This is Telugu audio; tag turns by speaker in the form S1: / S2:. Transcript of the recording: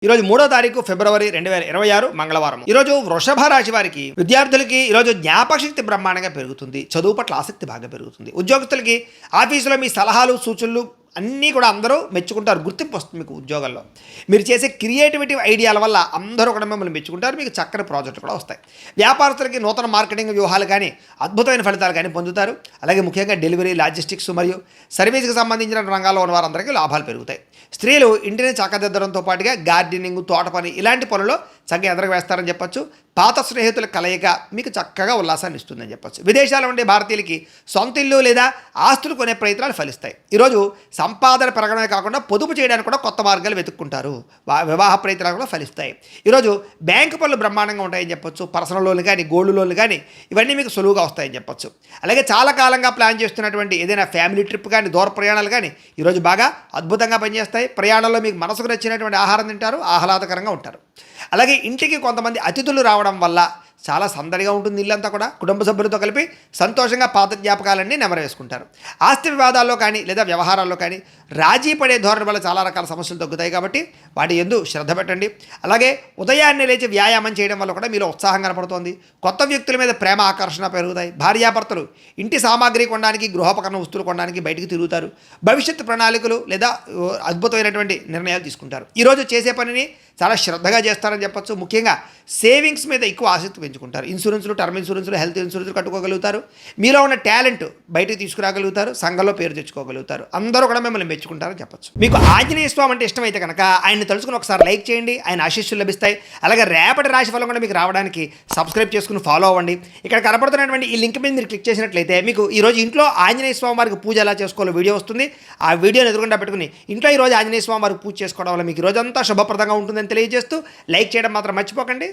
S1: ఈరోజు 3వ తారీఖు ఫిబ్రవరి 2026 మంగళవారం. ఈరోజు వృషభ రాశి వారికి విద్యార్థులకి ఈరోజు జ్ఞాపకశక్తి బ్రహ్మాండంగా పెరుగుతుంది. చదువు పట్ల ఆసక్తి బాగా పెరుగుతుంది. ఉద్యోగస్తులకి ఆఫీసులో మీ సలహాలు సూచనలు అన్నీ కూడా అందరూ మెచ్చుకుంటారు. గుర్తింపు వస్తుంది మీకు ఉద్యోగాల్లో. మీరు చేసే క్రియేటివిటీ ఐడియాల వల్ల అందరూ కూడా మిమ్మల్ని మెచ్చుకుంటారు. మీకు చక్కని ప్రాజెక్టులు కూడా వస్తాయి. వ్యాపారస్తులకి నూతన మార్కెటింగ్ వ్యూహాలు కానీ అద్భుతమైన ఫలితాలు కానీ పొందుతారు. అలాగే ముఖ్యంగా డెలివరీ, లాజిస్టిక్స్ మరియు సర్వీస్కి సంబంధించిన రంగాల్లో ఉన్న వారందరికీ లాభాలు పెరుగుతాయి. స్త్రీలు ఇంటిని చక్కదిద్దడంతో పాటుగా గార్డెనింగ్, తోట పని ఇలాంటి పనుల్లో చక్కగా ఎదరకు వేస్తారని చెప్పొచ్చు. పాత స్నేహితుల కలయిక మీకు చక్కగా ఉల్లాసాన్ని ఇస్తుందని చెప్పొచ్చు. విదేశాల్లో ఉండే భారతీయులకి సొంత ఇల్లు లేదా ఆస్తులు కొనే ప్రయత్నాలు ఫలిస్తాయి. ఈరోజు సంపాదన పెరగడమే కాకుండా పొదుపు చేయడానికి కూడా కొత్త మార్గాలు వెతుక్కుంటారు. వివాహ ప్రయత్నాలు కూడా ఫలిస్తాయి. ఈరోజు బ్యాంకు పనులు బ్రహ్మాండంగా ఉంటాయని చెప్పొచ్చు. పర్సనల్ లోన్లు కానీ, గోల్డ్ లోన్లు కానీ ఇవన్నీ మీకు సులువుగా వస్తాయని చెప్పొచ్చు. అలాగే చాలా కాలంగా ప్లాన్ చేస్తున్నటువంటి ఏదైనా ఫ్యామిలీ ట్రిప్ కానీ, దూర ప్రయాణాలు కానీ ఈరోజు బాగా అద్భుతంగా పనిచేస్తాయి. ప్రయాణంలో మీకు మనసుకు నచ్చినటువంటి ఆహారం తింటారు, ఆహ్లాదకరంగా ఉంటారు. అలాగే ఇంటికి కొంతమంది అతిథులు రావడం వల్ల చాలా సందడిగా ఉంటుంది. ఇల్లంతా కూడా కుటుంబ సభ్యులతో కలిపి సంతోషంగా పాత జ్ఞాపకాలన్నీ నెమరేసుకుంటారు. ఆస్తి వివాదాల్లో కానీ లేదా వ్యవహారాల్లో కానీ రాజీ పడే ధోరణి వల్ల చాలా రకాల సమస్యలు తగ్గుతాయి. కాబట్టి వాటి యందు శ్రద్ధ పెట్టండి. అలాగే ఉదయాన్నే లేచి వ్యాయామం చేయడం వల్ల కూడా మీలో ఉత్సాహం కనపడుతోంది. కొత్త వ్యక్తుల మీద ప్రేమ, ఆకర్షణ పెరుగుతాయి. భార్యాభర్తలు ఇంటి సామాగ్రి కొనడానికి, గృహోపకరణ వస్తువులు కొనడానికి బయటికి తిరుగుతారు. భవిష్యత్తు ప్రణాళికలు లేదా అద్భుతమైనటువంటి నిర్ణయాలు తీసుకుంటారు. ఈరోజు చేసే పనిని చాలా శ్రద్ధగా చేస్తారని చెప్పొచ్చు. ముఖ్యంగా సేవింగ్స్ మీద ఎక్కువ ఆసక్తి పెంచుకుంటారు. ఇన్సూరెన్స్లు, టర్మ్ ఇన్సూరెన్స్లు, హెల్త్ ఇన్సూరెన్స్లు కట్టుకోగలుగుతారు. మీలో ఉన్న టాలెంట్ బయటికి తీసుకురాగలుగుతారు. సంఘంలో పేరు తెచ్చుకోగలుగుతారు. అందరూ కూడా మిమ్మల్ని మెచ్చుకుంటారని చెప్పొచ్చు. మీకు ఆంజనేయ స్వామి అంటే ఇష్టమైతే కనుక ఆయన్ని తలుచుకుని ఒకసారి లైక్ చేయండి. ఆయన ఆశీస్సులు లభిస్తాయి. అలాగే రేపటి రాశి ఫలం కూడా మీకు రావడానికి సబ్స్క్రైబ్ చేసుకుని ఫాలో అవ్వండి. ఇక్కడ కనపడుతున్నటువంటి ఈ లింక్ మీద మీరు క్లిక్ చేసినట్లయితే మీకు ఈరోజు ఇంట్లో ఆంజనేయ స్వామి వారికి పూజ ఎలా చేసుకోవాలో వీడియో వస్తుంది. ఆ వీడియోని ఎదురుకుండా పెట్టుకుని ఇంట్లో ఈరోజు ఆంజనేయ స్వామి వారికి పూజ చేసుకోవడం వల్ల మీకు ఈరోజంతా శుభప్రదంగా ఉంటుందని తెలియజేస్తూ లైక్ చేయడం మాత్రం మర్చిపోకండి.